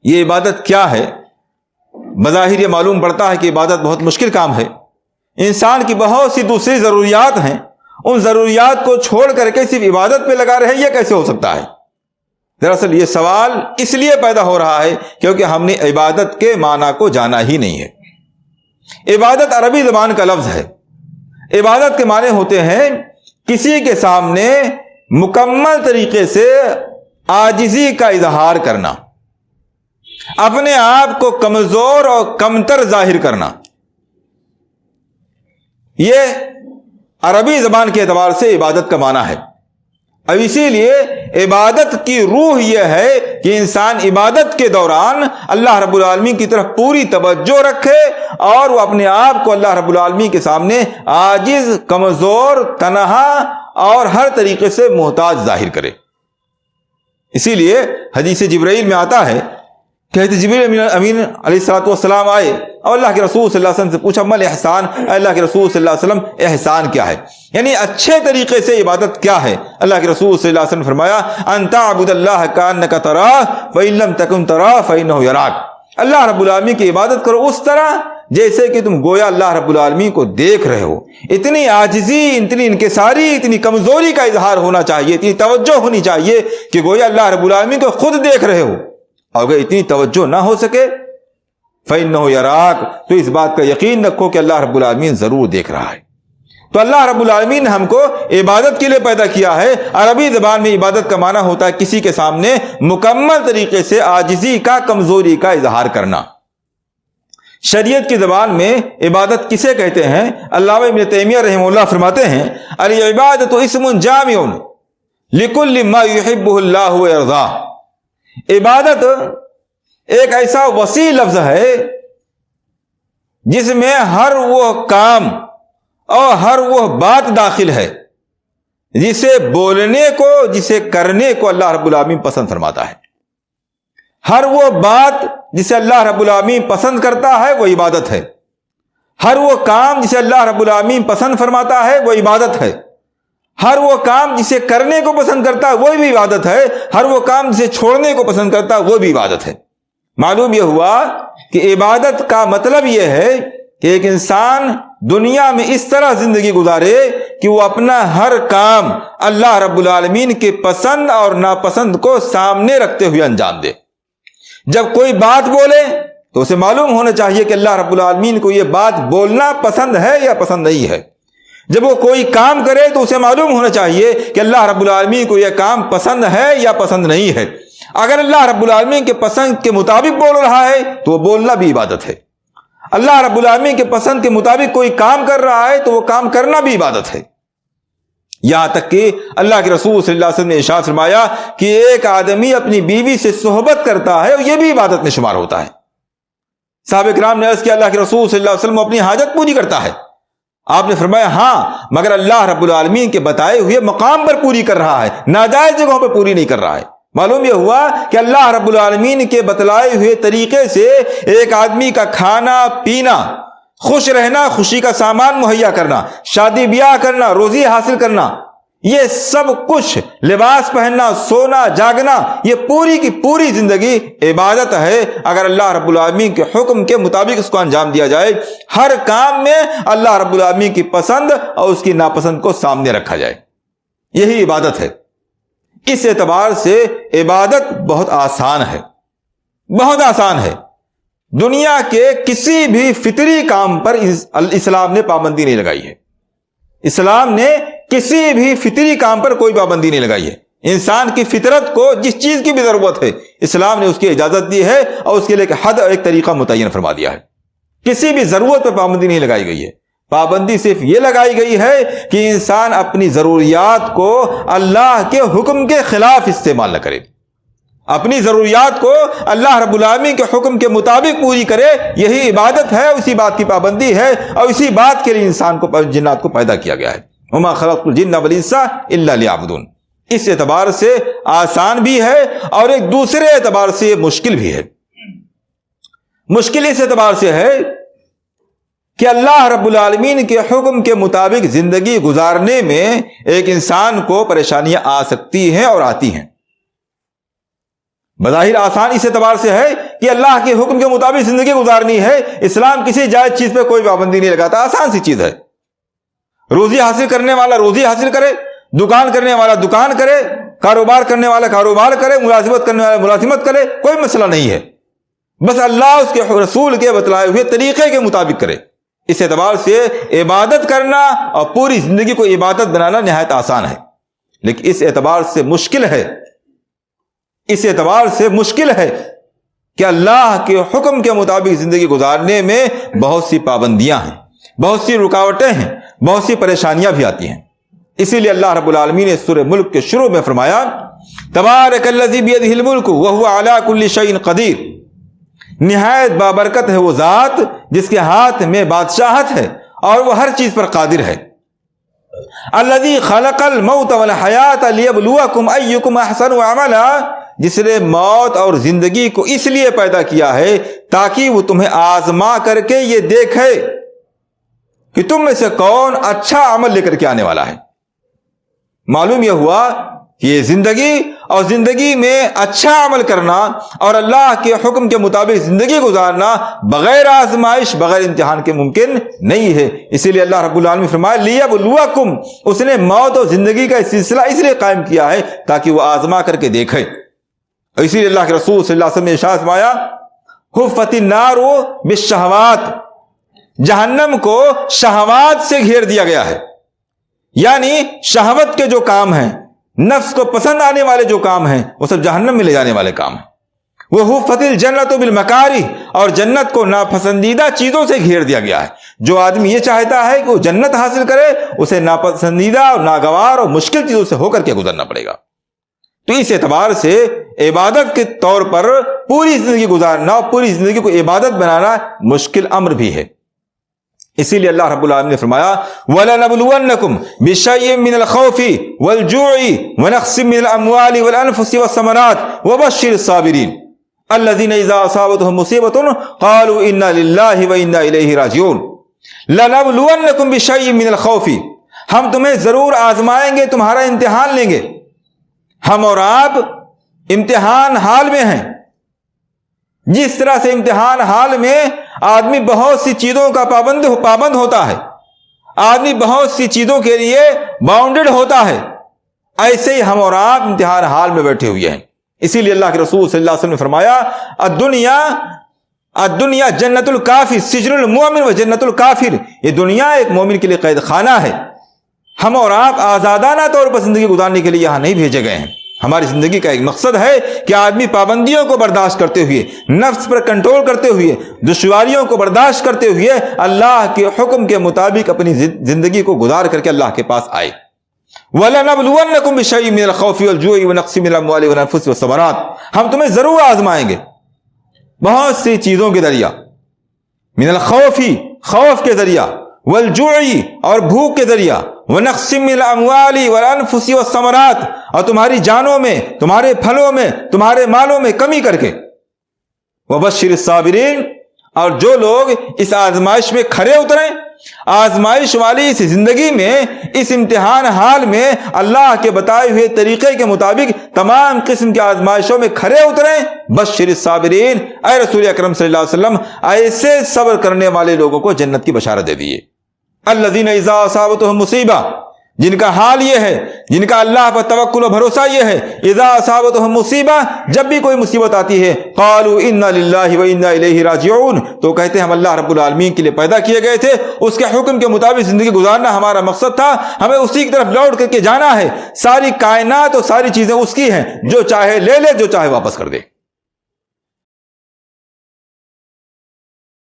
یہ عبادت کیا ہے؟ بظاہر یہ معلوم پڑتا ہے کہ عبادت بہت مشکل کام ہے، انسان کی بہت سی دوسری ضروریات ہیں، ان ضروریات کو چھوڑ کر کے صرف عبادت پہ لگا رہے، یہ کیسے ہو سکتا ہے؟ دراصل یہ سوال اس لیے پیدا ہو رہا ہے کیونکہ ہم نے عبادت کے معنی کو جانا ہی نہیں ہے۔ عبادت عربی زبان کا لفظ ہے۔ عبادت کے معنی ہوتے ہیں کسی کے سامنے مکمل طریقے سے عاجزی کا اظہار کرنا، اپنے آپ کو کمزور اور کمتر ظاہر کرنا۔ یہ عربی زبان کے اعتبار سے عبادت کا معنی ہے۔ اب اسی لیے عبادت کی روح یہ ہے کہ انسان عبادت کے دوران اللہ رب العالمین کی طرف پوری توجہ رکھے اور وہ اپنے آپ کو اللہ رب العالمین کے سامنے عاجز، کمزور، تنہا اور ہر طریقے سے محتاج ظاہر کرے۔ اسی لیے حدیث جبرائیل میں آتا ہے کہ حضرت جبریل امین علیہ السلام آئے اور اللہ کے رسول صلی اللہ علیہ وسلم سے پوچھا مل احسان، اللہ کے رسول صلی اللہ علیہ وسلم احسان کیا ہے، یعنی اچھے طریقے سے عبادت کیا ہے؟ اللہ کے رسول صلی اللہ علیہ وسلم فرمایا ان تعبد اللہ کانک تراہ فإن لم تکن تراہ فإنہ یراک، اللہ رب العالمین کی عبادت کرو اس طرح جیسے کہ تم گویا اللہ رب العالمین کو دیکھ رہے ہو۔ اتنی عاجزی، اتنی انکساری، اتنی کمزوری کا اظہار ہونا چاہیے، اتنی توجہ ہونی چاہیے کہ گویا اللہ رب العالمین کو خود دیکھ رہے ہو۔ اگر اتنی توجہ نہ ہو سکے فَإِنَّهُ يَرَاكَ، تو اس بات کا یقین رکھو کہ اللہ رب العالمین ضرور دیکھ رہا ہے۔ تو اللہ رب العالمین نے ہم کو عبادت کے لیے پیدا کیا ہے۔ عربی زبان میں عبادت کا معنی ہوتا ہے کسی کے سامنے مکمل طریقے سے عاجزی کا، کمزوری کا اظہار کرنا۔ شریعت کی زبان میں عبادت کسے کہتے ہیں؟ علامہ ابن تیمیہ رحمہ اللہ فرماتے ہیں العبادۃ اسم جامع لکل ما یحبہ اللہ ویرضاہ، عبادت ایک ایسا وسیع لفظ ہے جس میں ہر وہ کام اور ہر وہ بات داخل ہے جسے بولنے کو، جسے کرنے کو اللہ رب العالمین پسند فرماتا ہے۔ ہر وہ بات جسے اللہ رب العالمین پسند کرتا ہے وہ عبادت ہے، ہر وہ کام جسے اللہ رب العالمین پسند فرماتا ہے وہ عبادت ہے، ہر وہ کام جسے کرنے کو پسند کرتا ہے وہ بھی عبادت ہے، ہر وہ کام جسے چھوڑنے کو پسند کرتا ہے وہ بھی عبادت ہے۔ معلوم یہ ہوا کہ عبادت کا مطلب یہ ہے کہ ایک انسان دنیا میں اس طرح زندگی گزارے کہ وہ اپنا ہر کام اللہ رب العالمین کے پسند اور ناپسند کو سامنے رکھتے ہوئے انجام دے۔ جب کوئی بات بولے تو اسے معلوم ہونا چاہیے کہ اللہ رب العالمین کو یہ بات بولنا پسند ہے یا پسند نہیں ہے۔ جب وہ کوئی کام کرے تو اسے معلوم ہونا چاہیے کہ اللہ رب العالمین کو یہ کام پسند ہے یا پسند نہیں ہے۔ اگر اللہ رب العالمین کے پسند کے مطابق بول رہا ہے تو وہ بولنا بھی عبادت ہے، اللہ رب العالمین کے پسند کے مطابق کوئی کام کر رہا ہے تو وہ کام کرنا بھی عبادت ہے۔ یہاں تک کہ اللہ کے رسول صلی اللہ علیہ وسلم نے ارشاد فرمایا کہ ایک آدمی اپنی بیوی سے صحبت کرتا ہے اور یہ بھی عبادت میں شمار ہوتا ہے۔ صحابہ کرام نے عرض کیا اللہ کے رسول صلی اللہ علیہ وسلم اپنی حاجت پوری کرتا ہے؟ آپ نے فرمایا ہاں، مگر اللہ رب العالمین کے بتائے ہوئے مقام پر پوری کر رہا ہے، ناجائز جگہوں پہ پوری نہیں کر رہا ہے۔ معلوم یہ ہوا کہ اللہ رب العالمین کے بتلائے ہوئے طریقے سے ایک آدمی کا کھانا پینا، خوش رہنا، خوشی کا سامان مہیا کرنا، شادی بیاہ کرنا، روزی حاصل کرنا، یہ سب کچھ، لباس پہننا، سونا، جاگنا، یہ پوری کی پوری زندگی عبادت ہے اگر اللہ رب العالمین کے حکم کے مطابق اس کو انجام دیا جائے۔ ہر کام میں اللہ رب العالمین کی پسند اور اس کی ناپسند کو سامنے رکھا جائے، یہی عبادت ہے۔ اس اعتبار سے عبادت بہت آسان ہے، بہت آسان ہے۔ دنیا کے کسی بھی فطری کام پر اسلام نے پابندی نہیں لگائی ہے، اسلام نے کسی بھی فطری کام پر کوئی پابندی نہیں لگائی ہے۔ انسان کی فطرت کو جس چیز کی بھی ضرورت ہے اسلام نے اس کی اجازت دی ہے اور اس کے لیے ایک حد اور ایک طریقہ متعین فرما دیا ہے۔ کسی بھی ضرورت پر پابندی نہیں لگائی گئی ہے، پابندی صرف یہ لگائی گئی ہے کہ انسان اپنی ضروریات کو اللہ کے حکم کے خلاف استعمال نہ کرے، اپنی ضروریات کو اللہ رب العالمین کے حکم کے مطابق پوری کرے، یہی عبادت ہے، اسی بات کی پابندی ہے اور اسی بات کے لیے انسان کو، جنات کو پیدا کیا گیا ہے۔ وما خلقت الجن والانس الا لیعبدون۔ اس اعتبار سے آسان بھی ہے اور ایک دوسرے اعتبار سے مشکل بھی ہے۔ مشکل اس اعتبار سے ہے کہ اللہ رب العالمین کے حکم کے مطابق زندگی گزارنے میں ایک انسان کو پریشانیاں آ سکتی ہیں اور آتی ہیں۔ بظاہر آسان اس اعتبار سے ہے کہ اللہ کے حکم کے مطابق زندگی گزارنی ہے، اسلام کسی جائز چیز پہ کوئی پابندی نہیں لگاتا، آسان سی چیز ہے۔ روزی حاصل کرنے والا روزی حاصل کرے، دکان کرنے والا دکان کرے، کاروبار کرنے والا کاروبار کرے، ملازمت کرنے والا ملازمت کرے، کوئی مسئلہ نہیں ہے، بس اللہ اس کے رسول کے بتلائے ہوئے طریقے کے مطابق کرے۔ اس اعتبار سے عبادت کرنا اور پوری زندگی کو عبادت بنانا نہایت آسان ہے، لیکن اس اعتبار سے مشکل ہے، اس اعتبار سے مشکل ہے کہ اللہ کے حکم کے مطابق زندگی گزارنے میں بہت سی پابندیاں ہیں، بہت سی رکاوٹیں ہیں، بہت سی پریشانیاں بھی آتی ہیں۔ اسی لیے اللہ رب العالمین نے سورہ ملک کے شروع میں فرمایا تبارک الذی بیدہ الملک وہو علی کل شیء قدیر، نہایت بابرکت ہے وہ ذات جس کے ہاتھ میں بادشاہت ہے اور وہ ہر چیز پر قادر ہے۔ الذی خلق الموت والحیات لیبلوکم ایکم احسن عملا، جس نے موت اور زندگی کو اس لیے پیدا کیا ہے تاکہ وہ تمہیں آزما کر کے یہ دیکھے کہ تم میں سے کون اچھا عمل لے کر کے آنے والا ہے۔ معلوم یہ ہوا کہ یہ زندگی اور زندگی میں اچھا عمل کرنا اور اللہ کے حکم کے مطابق زندگی گزارنا بغیر آزمائش، بغیر امتحان کے ممکن نہیں ہے۔ اسی لیے اللہ رب العالمین فرمایا لیبلوکم، اس نے موت اور زندگی کا سلسلہ اس لیے قائم کیا ہے تاکہ وہ آزما کر کے دیکھے۔ اسی لیے اللہ کے رسول صلی اللہ علیہ وسلم نے ارشاد فرمایا حفت النار بالشہوات، جہنم کو شہوات سے گھیر دیا گیا ہے، یعنی شہوت کے جو کام ہیں، نفس کو پسند آنے والے جو کام ہیں، وہ سب جہنم میں لے جانے والے کام ہیں۔ وہ حفت الجنت بالمکاری، اور جنت کو ناپسندیدہ چیزوں سے گھیر دیا گیا ہے۔ جو آدمی یہ چاہتا ہے کہ وہ جنت حاصل کرے، اسے ناپسندیدہ اور ناگوار اور مشکل چیزوں سے ہو کر کے گزرنا پڑے گا۔ تو اس اعتبار سے عبادت کے طور پر پوری زندگی گزارنا اور پوری زندگی کو عبادت بنانا مشکل امر بھی ہے۔ اسی لیے اللہ رب العالمین نے فرمایا وَلَنَبْلُوَنَّكُمْ بِشَيْءٍ مِّنَ الْخَوْفِ وَالْجُوعِ وَنَقْصٍ مِّنَ الْأَمْوَالِ وَالْأَنفُسِ وَالثَّمَرَاتِ وَبَشِّرِ الصَّابِرِينَ الَّذِينَ إِذَا أَصَابَتْهُمْ مُصِيبَةٌ قَالُوا إِنَّا لِلَّهِ وَإِنَّا إِلَيْهِ رَاجِعُونَ لَنَبْلُوَنَّكُمْ بِشَيْءٍ مِّنَ الْخَوْفِ، ہم تمہیں ضرور آزمائیں گے، تمہارا امتحان لیں گے۔ ہم اور آپ امتحان حال میں ہیں۔ جس طرح سے امتحان حال میں آدمی بہت سی چیزوں کا پابند ہوتا ہے، آدمی بہت سی چیزوں کے لیے باؤنڈڈ ہوتا ہے، ایسے ہی ہم اور آپ امتحان حال میں بیٹھے ہوئے ہیں۔ اسی لیے اللہ کے رسول صلی اللہ علیہ وسلم نے فرمایا الدنیا جنت الکافر سجن المؤمن و جنت الکافر، یہ دنیا ایک مومن کے لیے قید خانہ ہے۔ ہم اور آپ آزادانہ طور پر زندگی گزارنے کے لیے یہاں نہیں بھیجے گئے ہیں۔ ہماری زندگی کا ایک مقصد ہے کہ آدمی پابندیوں کو برداشت کرتے ہوئے، نفس پر کنٹرول کرتے ہوئے، دشواریوں کو برداشت کرتے ہوئے اللہ کے حکم کے مطابق اپنی زندگی کو گزار کر کے اللہ کے پاس آئے۔ وَلَنَبْلُوَنَّكُمْ بِشَيْءٍ مِّنَ الْخَوْفِ وَالْجُوعِ وَنَقْصٍ مِّنَ الْأَمْوَالِ وَالْأَنفُسِ وَالثَّمَرَاتِ، ہم تمہیں ضرور آزمائیں گے بہت سی چیزوں کے ذریعہ، من الخوف، خوف کے ذریعہ، والجوع، اور بھوک کے ذریعہ، وَنَقْصٍ مِّنَ الْأَمْوَالِ وَالْأَنفُسِ وَالثَّمَرَاتِ، اور تمہاری جانوں میں، تمہارے پھلوں میں، تمہارے مالوں میں کمی کر کے، وَبَشِّرِ الصَّابِرِينَ، اور جو لوگ اس آزمائش میں کھرے اتریں، آزمائش والی اس زندگی میں، اس امتحان حال میں اللہ کے بتائے ہوئے طریقے کے مطابق تمام قسم کی آزمائشوں میں کھرے اتریں، بشر الصابرین، اے رسول اکرم صلی اللہ علیہ وسلم ایسے صبر کرنے والے لوگوں کو جنت کی بشارت دے دیے۔ الذین اذا اصابتهم مصیبہ، جن کا حال یہ ہے، جن کا اللہ پر توکل و بھروسہ یہ ہے، اذا اصابتهم مصیبہ، جب بھی کوئی مصیبت آتی ہے، قالوا انا للہ و انا الیہ راجعون، تو کہتے ہیں ہم اللہ رب العالمین کے لیے پیدا کیے گئے تھے، اس کے حکم کے مطابق زندگی گزارنا ہمارا مقصد تھا، ہمیں اسی کی طرف لوٹ کر کے جانا ہے، ساری کائنات اور ساری چیزیں اس کی ہیں، جو چاہے لے لے، جو چاہے واپس کر دے۔